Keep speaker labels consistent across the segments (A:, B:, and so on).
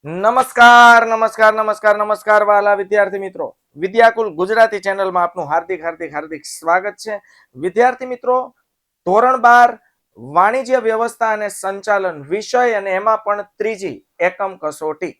A: નમસ્કાર નમસ્કાર નમસ્કાર નમસ્કાર વાલા વિદ્યાર્થી મિત્રો, વિદ્યાકુલ ગુજરાતી ચેનલમાં આપનું હાર્દિક હાર્દિક હાર્દિક સ્વાગત છે. વિદ્યાર્થી મિત્રો, ધોરણ 12 વાણિજ્ય વ્યવસ્થા અને સંચાલન વિષય અને એમાં પણ ત્રીજી એકમ કસોટી.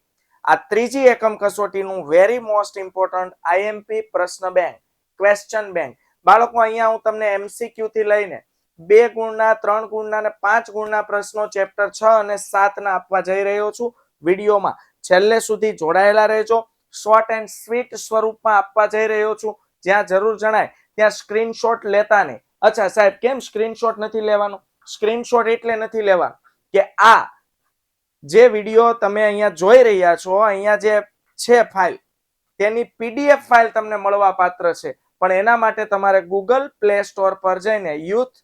A: આ ત્રીજી એકમ કસોટીનું વેરી મોસ્ટ ઇમ્પોર્ટન્ટ આઈએમપી પ્રશ્ન બેંક, ક્વેશ્ચન બેંક. બાળકો, અહીંયા હું તમને એમસીક્યુ થી લઈને 2 ગુણના, 3 ગુણના અને 5 ગુણના પ્રશ્નો ચેપ્ટર 6 અને 7 ના આપવા જઈ રહ્યો છું. વિડીયોમાં છેલ્લે સુધી જોડાયેલા રહેજો. શોર્ટ એન્ડ સ્વીટ સ્વરૂપમાં આપવા જઈ રહ્યો છું. જ્યાં જરૂર જણાય ત્યાં સ્ક્રીનશોટ લેતા નહીં. અચ્છા સાહેબ, કેમ સ્ક્રીનશોટ નથી લેવાનો? સ્ક્રીનશોટ એટલે નથી લેવાનો કે આ જે વિડીયો તમે અહીંયા જોઈ રહ્યા છો, અહીંયા જે છે ફાઇલ, તેની પીડીએફ ફાઇલ તમને મળવા પાત્ર છે. પણ એના માટે તમારે ગૂગલ પ્લે સ્ટોર પર જઈને youth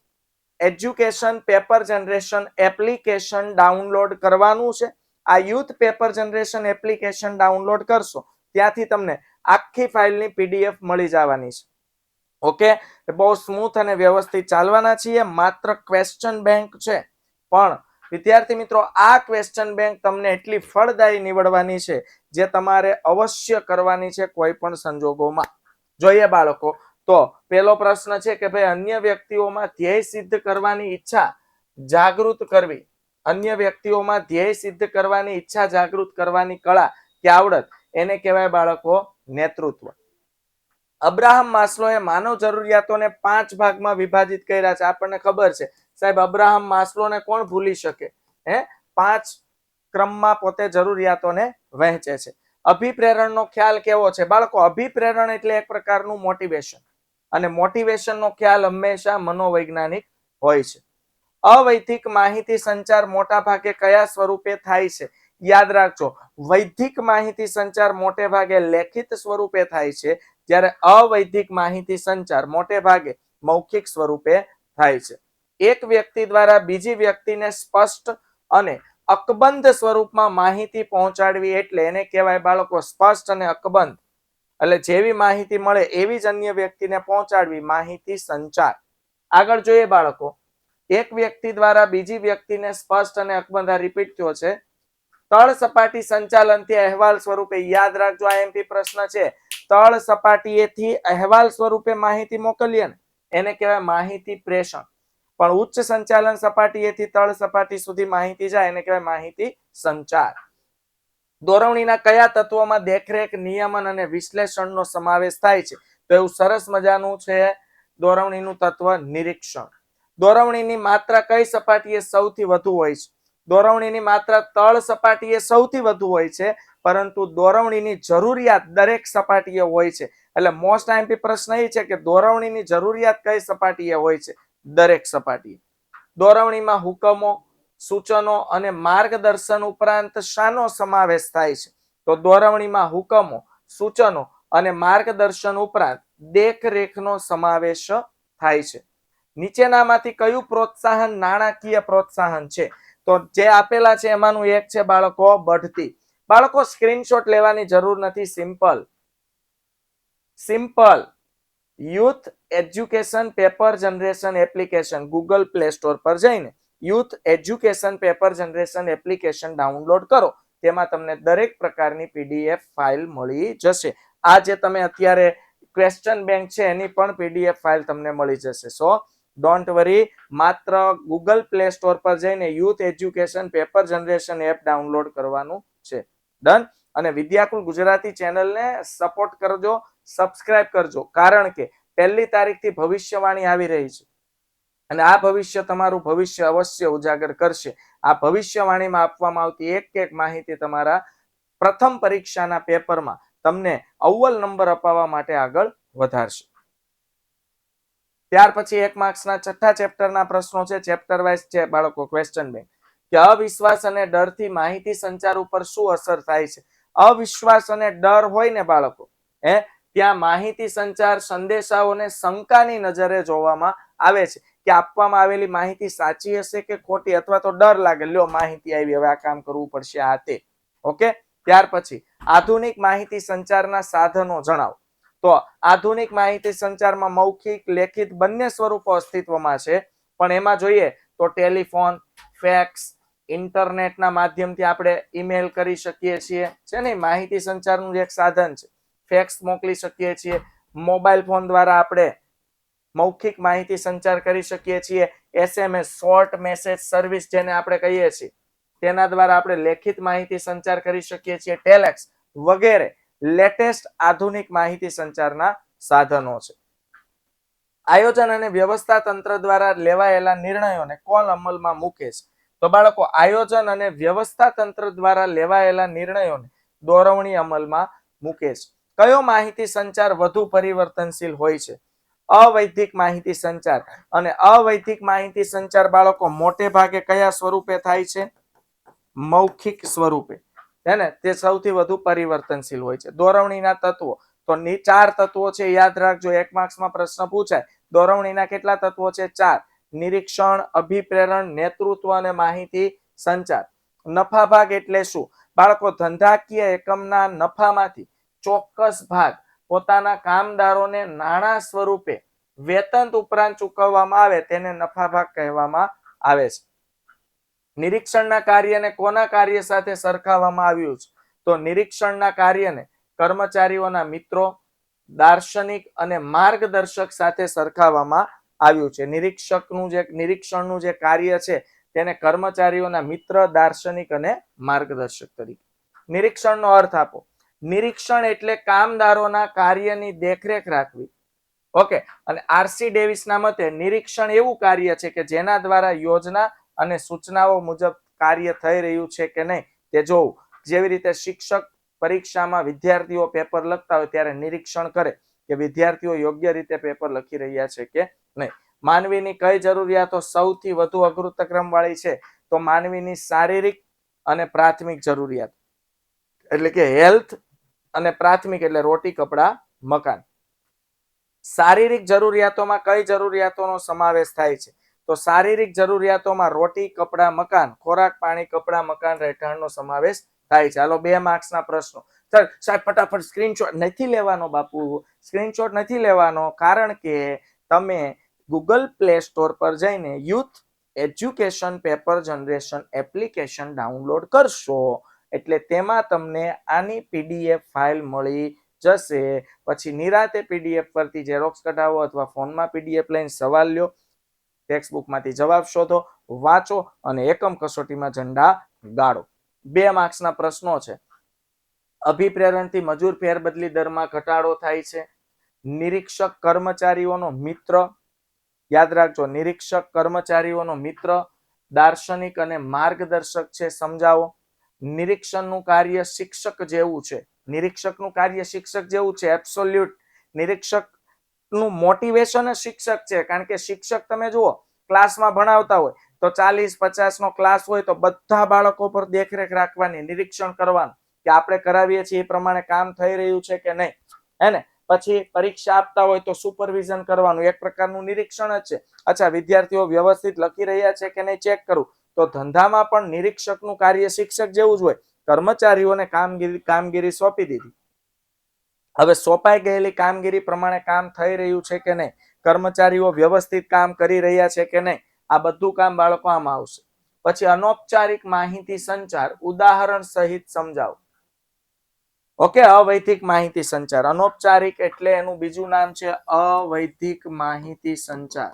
A: education paper generation application download કરવાનું છે. આ youth paper generation application download કરશો ત્યાંથી તમને આખી ફાઇલની પીડીએફ મળી જવાની છે. ઓકે, બહુ સ્મૂથ અને વ્યવસ્થિત ચાલવાના છીએ. માત્ર ક્વેશ્ચન બેંક છે, પણ વિદ્યાર્થી મિત્રો, આ ક્વેશ્ચન બેંક તમને એટલી ફળદાયી નીવડવાની છે જે તમારે અવશ્ય કરવાની છે કોઈ પણ સંજોગોમાં. જોઈએ બાળકો, તો પહેલો પ્રશ્ન છે કે ભાઈ, અન્ય વ્યક્તિઓમાં ધ્યેય સિદ્ધ કરવાની ઈચ્છા જાગૃત કરવી. અન્ય વ્યક્તિઓમાં ધ્યેય સિદ્ધ કરવાની ઈચ્છા જાગૃત કરવાની કળા કે આવડત, એને કહેવાય બાળકો નેતૃત્વ. અબ્રાહમ માસ્લોએ માનવ જરૂરિયાતોને 5 ભાગમાં વિભાજિત કર્યા છે. આપણને ખબર છે સાહેબ, અબ્રાહમ માસ્લોને કોણ ભૂલી શકે? 5 ક્રમમાં પોતે જરૂરિયાતોને વહેંચે છે. અભિપ્રેરણનો ખ્યાલ કેવો છે બાળકો? અભિપ્રેરણ એટલે એક પ્રકારનું મોટિવેશન, અને મોટિવેશનનો ખ્યાલ હંમેશા મનોવૈજ્ઞાનિક હોય છે. અવૈધિક માહિતી સંચાર મોટા ભાગે કયા સ્વરૂપે થાય છે? યાદ રાખજો, વૈધિક માહિતી સંચાર મોટે ભાગે લેખિત સ્વરૂપે થાય છે, જ્યારે અવૈધિક માહિતી સંચાર મોટે ભાગે મૌખિક સ્વરૂપે થાય છે. એક વ્યક્તિ દ્વારા બીજી વ્યક્તિને સ્પષ્ટ અને અકબંધ સ્વરૂપમાં માહિતી પહોંચાડવી એટલે એને કહેવાય બાળકો સ્પષ્ટ અને અકબંધ. એટલે જેવી માહિતી મળે એવી જ અન્ય વ્યક્તિને પહોંચાડવી, માહિતી સંચાર. આગળ જોઈએ બાળકો, એક વ્યક્તિ દ્વારા બીજી વ્યક્તિને સ્પષ્ટ અને અકબંધ, રિપીટ થયો છે. તળ સપાટી સંચાલનથી અહેવાલ સ્વરૂપે, યાદ રાખજો, આઈએમપી પ્રશ્ન છે. તળ સપાટીએથી અહેવાલ સ્વરૂપે માહિતી મોકલીએ ને એને કહેવાય માહિતી પ્રેષણ. પણ ઉચ્ચ સંચાલન સપાટીએથી તળ સપાટી સુધી માહિતી જાય એને કહેવાય માહિતી સંચાર. દોરવણીના કયા તત્વોમાં દેખરેખ, નિયમન અને વિશ્લેષણનો સમાવેશ થાય છે? તો એવું સરસ મજાનું છે દોરવણીનું તત્વ નિરીક્ષણ. દોરવણીની માત્રા કઈ સપાટીએ સૌથી વધુ હોય છે? દોરવણીની માત્રા તળ સપાટીએ સૌથી વધુ હોય છે, પરંતુ દોરવણીની જરૂરિયાત દરેક સપાટીએ હોય છે. એટલે મોસ્ટ આઈએમપી પ્રશ્ન એ છે કે દોરવણીની જરૂરિયાત કઈ સપાટીએ હોય છે? દરેક સપાટીએ. દોરવણીમાં હુકમો, સૂચનો અને માર્ગદર્શન ઉપરાંત શાનો સમાવેશ થાય છે? તો દોરવણીમાં હુકમો, સૂચનો અને માર્ગદર્શન ઉપરાંત દેખરેખનો સમાવેશ થાય છે. નીચેનામાંથી કયું પ્રોત્સાહન નાણાકીય પ્રોત્સાહન છે? તો જે આપેલા છે એમાંનું એક છે બાળકો બઢતી. બાળકો, સ્ક્રીનશોટ લેવાની જરૂર નથી. Simple youth education paper generation application Google play store પર જઈને youth education paper generation application download કરો. તેમાં તમને દરેક પ્રકારની પીડીએફ ફાઇલ મળી જશે. આ જે તમે અત્યારે ક્વેશ્ચન બેંક છે એની પણ પીડીએફ ફાઇલ તમને મળી જશે. સો ડોન્ટ વરી, માત્ર ગૂગલ પ્લે સ્ટોર પર જઈને youth education paper generation app download કરવાનું છે. ડન. અને વિદ્યાકુલ ગુજરાતી ચેનલને સપોર્ટ કરજો, સબસ્ક્રાઇબ કરજો, કારણ કે 1લી તારીખથી ભવિષ્યવાણી આવી રહી છે અને આ ભવિષ્ય તમારું ભવિષ્ય અવશ્ય ઉજાગર કરશે. આ ભવિષ્યવાણીમાં આપવામાં આવતી એક માહિતી તમારા પ્રથમ પરીક્ષાના પેપરમાં તમને અવ્વલ નંબર અપાવવા માટે આગળ વધારશે. ત્યાર પછી 1 માર્ક્સના 6થા ચેપ્ટરના પ્રશ્નો છે. ચેપ્ટર વાઇઝ છે બાળકો ક્વેશ્ચન બેંક. કે અવિશ્વાસ અને ડરથી માહિતી સંચાર ઉપર શું અસર થાય છે? અવિશ્વાસ અને ડર હોય ને બાળકો, ત્યાં માહિતી સંચાર સંદેશાઓને શંકાની નજરે જોવામાં આવે છે કે આપવામાં આવેલી માહિતી સાચી હશે કે ખોટી, અથવા તો ડર લાગે, લ્યો માહિતી આવી, હવે આ કામ કરવું પડશે, આ તે. ઓકે. ત્યાર પછી આધુનિક માહિતી સંચારના સાધનો જણાવો. તો આધુનિક માહિતી સંચારમાં મૌખિક, લેખિત બંને સ્વરૂપો અસ્તિત્વમાં છે, પણ એમાં જોઈએ તો ટેલિફોન, ફેક્સ, ઇન્ટરનેટના માધ્યમથી આપણે ઈમેલ કરી શકીએ છીએ, છે ને, માહિતી સંચારનું એક સાધન છે. ફેક્સ મોકલી શકીએ છીએ, મોબાઈલ ફોન દ્વારા આપણે મૌખિક માહિતી સંચાર કરી શકીએ છીએ, SMS શોર્ટ મેસેજ સર્વિસ જેને આપણે કહીએ છીએ તેના દ્વારા આપણે લેખિત માહિતી સંચાર કરી શકીએ છીએ, ટેલેક્સ વગેરે લેટેસ્ટ આધુનિક માહિતી સંચારના સાધનો છે. આયોજન અને વ્યવસ્થા તંત્ર દ્વારા લેવાયેલા નિર્ણયોને કોણ અમલમાં મૂકે છે? તો બાળકો, આયોજન અને વ્યવસ્થા તંત્ર દ્વારા લેવાયેલા નિર્ણયોને દોરવણી અમલમાં મૂકે છે. કયો માહિતી સંચાર વધુ પરિવર્તનશીલ હોય છે? અવૈધિક માહિતી સંચાર. અને અવૈધિક માહિતી સંચાર બાળકો મોટે ભાગે કયા સ્વરૂપે થાય છે? મૌખિક સ્વરૂપે, હે ને, તે સૌથી વધુ પરિવર્તનશીલ હોય છે. દોરવણીના તત્વો, તો 4 તત્વો છે, યાદ રાખજો, 1 માર્ક્સમાં પ્રશ્ન પૂછાય. દોરવણીના કેટલા તત્વો છે? 4. નિરીક્ષણ, અભિપ્રેરણ, નેતૃત્વ અને માહિતી સંચાર. નફા ભાગ એટલે શું? બાળકો, ધંધાકીય એકમના નફામાંથી ચોક્કસ ભાગ પોતાના કામદારોને નાણાં સ્વરૂપે વેતન ઉપરાંત ચૂકવવામાં આવે તેને નફા ભાગ કહેવામાં આવે છે. નિરીક્ષણના કાર્યને કોના કાર્ય સાથે સરખાવવામાં આવ્યું છે? તો નિરીક્ષણના કાર્યને કર્મચારીઓના મિત્રો, દાર્શનિક અને માર્ગદર્શક સાથે સરખાવવામાં આવ્યું છે. નિરીક્ષણનું જે કાર્ય છે તેને કર્મચારીઓના મિત્ર, દાર્શનિક અને માર્ગદર્શક તરીકે. નિરીક્ષણનો અર્થ આપો. નિરીક્ષણ એટલે કામદારોના કાર્યની દેખરેખ રાખવી. ઓકે. અને RC ડેવિસના મતે નિરીક્ષણ એવું કાર્ય છે કે જેના દ્વારા યોજના અને સૂચનાઓ મુજબ કાર્ય થઈ રહ્યું છે કે નહીં તે જોવું. જેવી રીતે શિક્ષક પરીક્ષામાં વિદ્યાર્થીઓ પેપર લખતા હોય ત્યારે નિરીક્ષણ કરે કે વિદ્યાર્થીઓ યોગ્ય રીતે પેપર લખી રહ્યા છે કે નહીં. માનવીની કઈ જરૂરિયાતો સૌથી વધુ અગ્રક્રમ વાળી છે? તો માનવીની શારીરિક અને પ્રાથમિક જરૂરિયાત, એટલે કે હેલ્થ, અને પ્રાથમિક એટલે રોટી, કપડા, મકાન. શારીરિક જરૂરિયાતોમાં કઈ જરૂરિયાતોનો સમાવેશ થાય છે? તો શારીરિક જરૂરિયાતોમાં રોટી, કપડા, મકાન, ખોરાક, પાણી, કપડા, મકાન, રહેઠાણનો સમાવેશ થાય છે. હાલો 2 માર્ક્સના પ્રશ્નો. સર સાહેબ ફટાફટ સ્ક્રીનશોટ નથી લેવાનો બાપુ, સ્ક્રીનશોટ નથી લેવાનો, કારણ કે તમે ગૂગલ પ્લે સ્ટોર પર જઈને youth education paper generation application download કરશો એટલે તેમાં તમને આની PDF ફાઇલ મળી જશે. પછી નિરાતે PDF પરથી ઝેરોક્સ કઢાવો અથવા ફોનમાં PDF લઈને સવાલ લ્યો, ટેક્સ્ટબુકમાંથી જવાબ શોધો, વાંચો અને એકમ કસોટીમાં ઝંડા ગાળો. 2 માર્ક્સના પ્રશ્નો છે. અભિપ્રેરણથી મજૂર ફેરબદલી દરમાં ઘટાડો થાય છે. નિરીક્ષક કર્મચારીઓનો મિત્ર, યાદ રાખજો, નિરીક્ષક કર્મચારીઓનો મિત્ર, દાર્શનિક અને માર્ગદર્શક છે, સમજાવો. નિરીક્ષણનું કાર્ય શિક્ષક જેવું છે. નિરીક્ષકનું કાર્ય શિક્ષક જેવું છે, એબ્સોલ્યુટ. નિરીક્ષકનું મોટિવેશન શિક્ષક છે, કારણ કે શિક્ષક તમે જુઓ ક્લાસમાં ભણાવતા હોય તો 40-50 નો ક્લાસ હોય તો બધા બાળકો પર દેખરેખ રાખવાની, નિરીક્ષણ કરવાનું કે આપણે કરાવીએ છીએ એ પ્રમાણે કામ થઈ રહ્યું છે કે નહીં, હે ને. પછી પરીક્ષા આપતા હોય તો સુપરવિઝન કરવાનું, એક પ્રકારનું નિરીક્ષણ જ છે. અચ્છા, વિદ્યાર્થીઓ વ્યવસ્થિત લખી રહ્યા છે કે નહીં ચેક કરવું. તો ધંધામાં પણ નિરીક્ષકનું કાર્ય શિક્ષક જેવું જ હોય. કર્મચારીઓને કામગીરી સોંપી દીધી, હવે સોંપાઈ ગયેલી કામગીરી પ્રમાણે કામ થઈ રહ્યું છે કે નહીં, કર્મચારીઓ વ્યવસ્થિત કામ કરી રહ્યા છે કે નહીં, આ બધું કામ બાળકો આમાં આવશે. પછી અનૌપચારિક માહિતી સંચાર ઉદાહરણ સહિત સમજાવો. ઓકે, અવૈધિક માહિતી સંચાર. અનૌપચારિક એટલે એનું બીજું નામ છે અવૈધિક માહિતી સંચાર.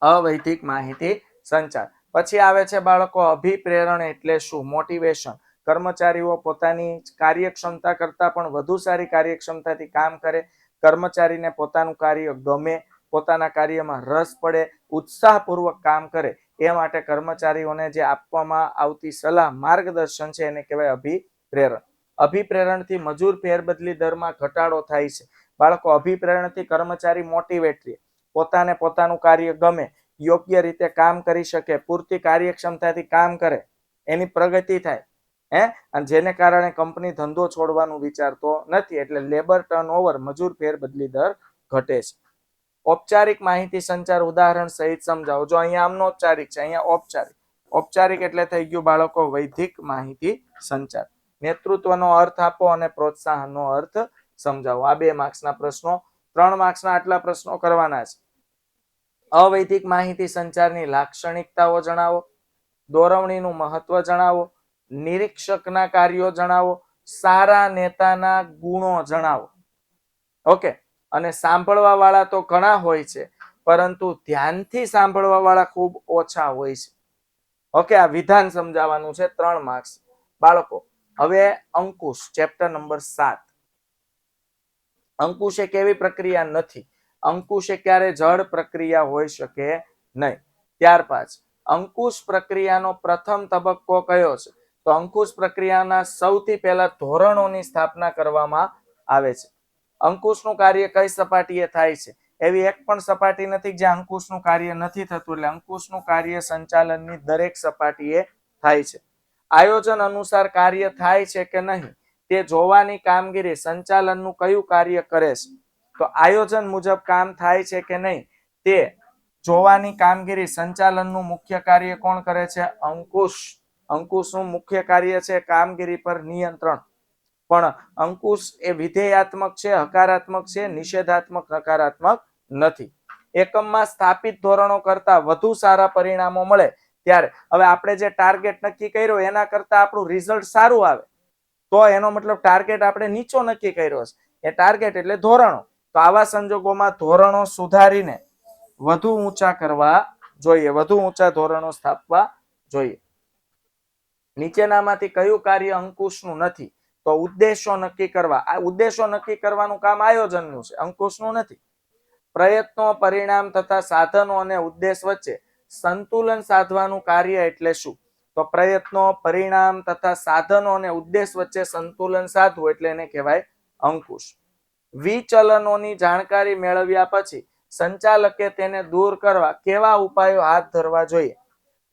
A: અવૈધિક માહિતી સંચાર. પછી આવે છે બાળકો અભિપ્રેરણ એટલે શું? મોટિવેશન. કર્મચારીઓ પોતાની કાર્યક્ષમતા કરતા પણ વધુ સારી કાર્યક્ષમતાથી કામ કરે, કર્મચારીને પોતાનું કાર્ય ગમે, પોતાના કાર્યમાં રસ પડે, ઉત્સાહપૂર્વક કામ કરે, એ માટે કર્મચારીઓને જે આપવામાં આવતી સલાહ, માર્ગદર્શન છે એને કહેવાય અભિપ્રેરણ. અભિપ્રેરણથી મજૂર ફેરબદલી દરમાં ઘટાડો થાય છે. બાળકો, અભિપ્રેરણથી કર્મચારી મોટિવેટ રહે, પોતાને પોતાનું કાર્ય ગમે, યોગ્ય રીતે કામ કરી શકે, પૂરતી કાર્યક્ષમતાથી કામ કરે, એની પ્રગતિ થાય, અને જેને કારણે કંપની ધંધો છોડવાનું વિચારતો નથી, એટલે લેબર ટર્નઓવર, મજૂર ફેરબદલી દર ઘટે છે. ઔપચારિક માહિતી સંચાર ઉદાહરણ સહિત સમજાવો. જો અહીંયા અનૌપચારિક છે, અહીંયા ઔપચારિક. ઔપચારિક એટલે થઈ ગયું બાળકો વૈધિક માહિતી સંચાર. નેતૃત્વનો અર્થ આપો અને પ્રોત્સાહનનો અર્થ સમજાવો. આ 2 માર્ક્સના પ્રશ્નો. 3 માર્ક્સના આટલા પ્રશ્નો કરવાના છે. અવૈધિક માહિતી સંચારની લાક્ષણિકતાઓ જણાવો, દોરવણીનું મહત્વ જણાવો, નિરીક્ષકના કાર્યો જણાવો, સારા નેતાના ગુણો જણાવો. ઓકે, અને સાંભળવા વાળા તો ઘણા હોય છે, પરંતુ ધ્યાનથી સાંભળવા વાળા ખૂબ ઓછા હોય છે. ઓકે, આ વિધાન સમજાવવાનું છે. 3 માર્ક્સ. બાળકો, હવે અંકુશ ચેપ્ટર નંબર 7. અંકુશ એક એવી પ્રક્રિયા નથી, અંકુશ એ ક્યારે જડ પ્રક્રિયા હોઈ શકે નહીં. ત્યાર પછી અંકુશ પ્રક્રિયાનો પ્રથમ તબક્કો કયો છે? તો અંકુશ પ્રક્રિયાના સૌથી પહેલા ધોરણોની સ્થાપના કરવામાં આવે છે. અંકુશનું કાર્ય કઈ સપાટીએ થાય છે? એવી એક પણ સપાટી નથી જ્યાં અંકુશનું કાર્ય નથી થતું. એટલે અંકુશનું કાર્ય સંચાલનની દરેક સપાટીએ થાય છે. આયોજન અનુસાર કાર્ય થાય છે કે નહીં તે જોવાની કામગીરી સંચાલનનું કયું કાર્ય કરે છે? તો આયોજન મુજબ કામ થાય છે કે નહીં તે જોવાની કામગીરી સંચાલનનું મુખ્ય કાર્ય કોણ કરે છે? અંકુશ. અંકુશનું મુખ્ય કાર્ય છે કામગીરી પર નિયંત્રણ. પણ અંકુશ એ વિધેયાત્મક છે, હકારાત્મક છે, નિષેધાત્મક, નકારાત્મક નથી. એકમમાં સ્થાપિત ધોરણો કરતા વધુ સારા પરિણામો મળે ત્યારે હવે આપણે જે ટાર્ગેટ નક્કી કર્યો એના કરતા આપણું રિઝલ્ટ સારું આવે તો એનો મતલબ ટાર્ગેટ આપણે નીચો નક્કી કર્યો છે. એ ટાર્ગેટ એટલે ધોરણો. તો આવા સંજોગોમાં ધોરણો સુધારીને વધુ ઊંચા કરવા જોઈએ, વધુ ઊંચા ધોરણો સ્થાપવા જોઈએ. નીચેનામાંથી કયું કાર્ય અંકુશનું નથી? તો ઉદ્દેશો નક્કી કરવા. આ ઉદ્દેશો નક્કી કરવાનું કામ આયોજનનું છે, અંકુશનું નથી. પ્રયત્નો, પરિણામ તથા સાધનો અને ઉદ્દેશ વચ્ચે સંતુલન સાધવાનું કાર્ય એટલે શું? તો પ્રયત્નો, પરિણામ તથા સાધનો અને ઉદ્દેશ વચ્ચે સંતુલન સાધવું એટલે એને કહેવાય અંકુશ. વિચલનોની જાણકારી મેળવ્યા પછી સંચાલકે તેને દૂર કરવા કેવા ઉપાયો હાથ ધરવા જોઈએ?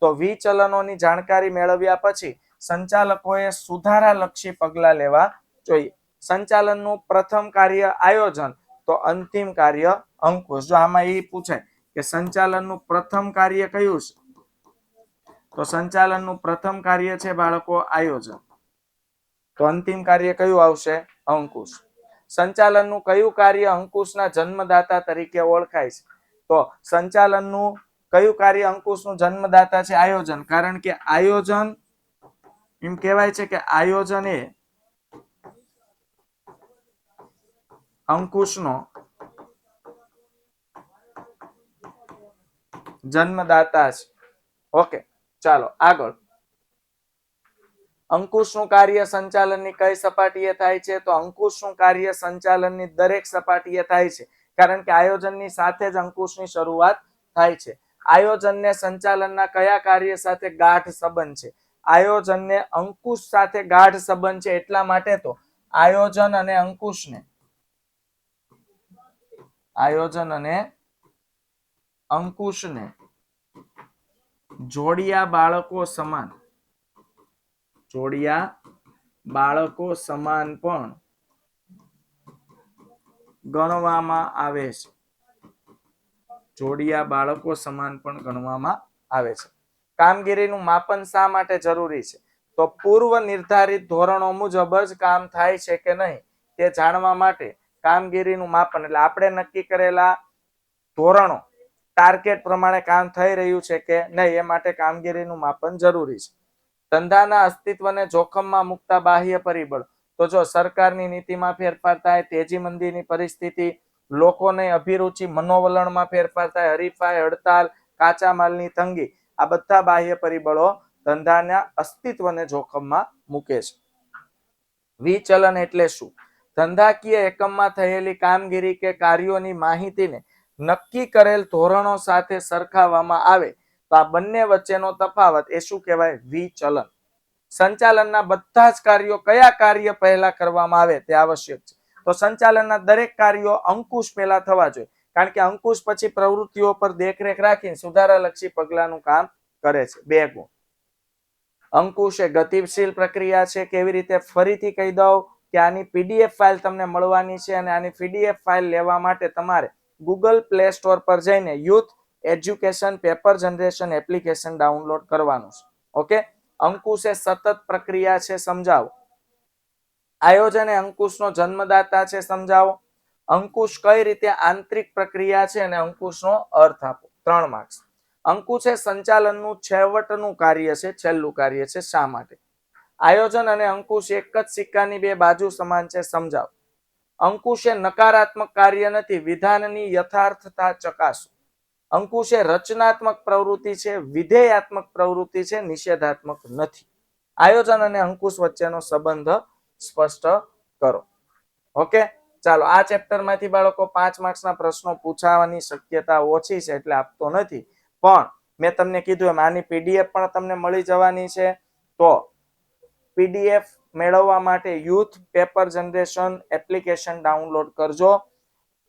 A: તો વિચલનોની જાણકારી મેળવ્યા પછી સંચાલકોએ સુધારાલક્ષી પગલાં લેવા જોઈએ. સંચાલનનું પ્રથમ કાર્ય આયોજન, તો અંતિમ કાર્ય અંકુશ. જો આમાં એ પૂછાય કે સંચાલનનું પ્રથમ કાર્ય કયું છે? તો સંચાલનનું પ્રથમ કાર્ય છે બાળકો આયોજન. તો અંતિમ કાર્ય કયું આવશે? અંકુશ. સંચાલનનું કયું કાર્ય અંકુશના જન્મદાતા તરીકે ઓળખાય છે? તો સંચાલનનું કયું કાર્ય અંકુશનું જન્મદાતા છે? આયોજન. કારણ કે આયોજન એમ કહેવાય છે કે આયોજન એ અંકુશનો જન્મદાતા છે. ઓકે, ચાલો આગળ. અંકુશનું કાર્ય સંચાલનની કઈ સપાટીએ થાય છે? તો અંકુશનું કાર્ય સંચાલનની દરેક સપાટીએ થાય છે. કારણ કે આયોજનની સાથે જ અંકુશની શરૂઆત થાય છે. આયોજનને સંચાલનના કયા કાર્ય સાથે ગાઢ સંબંધ છે? આયોજનને અંકુશ સાથે ગાઢ સંબંધ છે. એટલા માટે તો આયોજન અને અંકુશને જોડિયા બાળકો સમાન પણ ગણવામાં આવે છે. જોડિયા બાળકો સમાન પણ ગણવામાં આવે છે. કામગીરીનું માપન શા માટે જરૂરી છે? તો પૂર્વ નિર્ધારિત ધોરણો મુજબ જ કામ થાય છે કે નહીં તે જાણવા માટે કામગીરીનું માપન, એટલે આપણે નક્કી કરેલા ધોરણો ટાર્ગેટ પ્રમાણે કામ થઈ રહ્યું છે કે નહીં એ માટે કામગીરીનું માપન જરૂરી છે. ધંધાના અસ્તિત્વને જોખમમાં મૂકતા બાહ્ય પરિબળ, તો જો સરકારની નીતિમાં ફેરફાર થાય, તેજી મંદીની પરિસ્થિતિ, લોકોની અભિરુચિ, મનોવલણમાં ફેરફાર થાય, હરીફાઈ, હડતાલ, કાચા માલની તંગી, આ બધા બાહ્ય પરિબળો ધંધાના અસ્તિત્વને જોખમમાં મૂકે છે. વિચલન એટલે શું? ધંધાકીય એકમમાં થયેલી કામગીરી કે કાર્યોની માહિતીને નક્કી કરેલ ધોરણો સાથે સરખાવવામાં આવે તો આ બંને વચ્ચેનો તફાવત એ શું કહેવાય? વિચલન. સંચાલનના બધા જ કાર્યો કયા કાર્ય પહેલા કરવામાં આવે તે આવશ્યક છે? તો સંચાલનના દરેક કાર્યો અંકુશ પહેલા થવા જોઈએ. કારણ કે અંકુશ પછી પ્રવૃત્તિઓ પર દેખરેખ રાખીને સુધારાલક્ષી પગલાંનું કામ કરે છે. 2 ગુણ. અંકુશ એ ગતિશીલ પ્રક્રિયા છે. કેવી રીતે? ફરીથી કહી દઉં કે આની પીડીએફ ફાઇલ તમને મળવાની છે અને આની પીડીએફ ફાઇલ લેવા માટે તમારે ગૂગલ પ્લે સ્ટોર પર જઈને youth education paper generation application download કરવાનું છે. ઓકે, અંકુશ એ સતત પ્રક્રિયા છે, સમજાવો. આયોજન એ અંકુશનો જન્મદાતા છે, સમજાવો. અંકુશ કઈ રીતે આંતરિક પ્રક્રિયા છે અને અંકુશનો અર્થ આપો. 3 માર્ક્સ. અંકુશ એ સંચાલનનું છેવટનું કાર્ય છે, છેલ્લું કાર્ય છે. શા માટે? આયોજન અને અંકુશ એક જ સિક્કાની બે બાજુ સમાન છે. સમજાવો. અંકુશ એ નકારાત્મક કાર્ય નથી, વિધાનની યથાર્થતા ચકાસો. અંકુશ એ રચનાત્મક પ્રવૃત્તિ છે, વિધેયાત્મક પ્રવૃત્તિ છે, નિષેધાત્મક નથી. આયોજન અને અંકુશ વચ્ચેનો સંબંધ સ્પષ્ટ કરો. ઓકે, ચાલો આ ચેપ્ટર માંથી બાળકો 5 માર્ક્સના પ્રશ્નો પૂછાવાની શક્યતા ઓછી છે એટલે આપતો નથી, પણ મેં તમને કીધું એમ આની પીડીએફ પણ તમને મળી જવાની છે. તો પીડીએફ મેળવવા માટે youth paper generation application download કરજો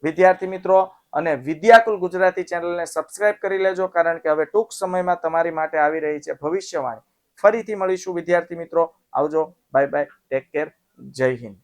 A: વિદ્યાર્થી મિત્રો, અને વિદ્યાકુલ ગુજરાતી ચેનલને સબસ્ક્રાઇબ કરી લેજો, કારણ કે હવે ટૂંક સમયમાં તમારી માટે આવી રહી છે ભવિષ્યવાણી. ફરીથી મળીશું વિદ્યાર્થી મિત્રો. આવજો, બાય બાય, ટેક કેર, જય હિન્દ.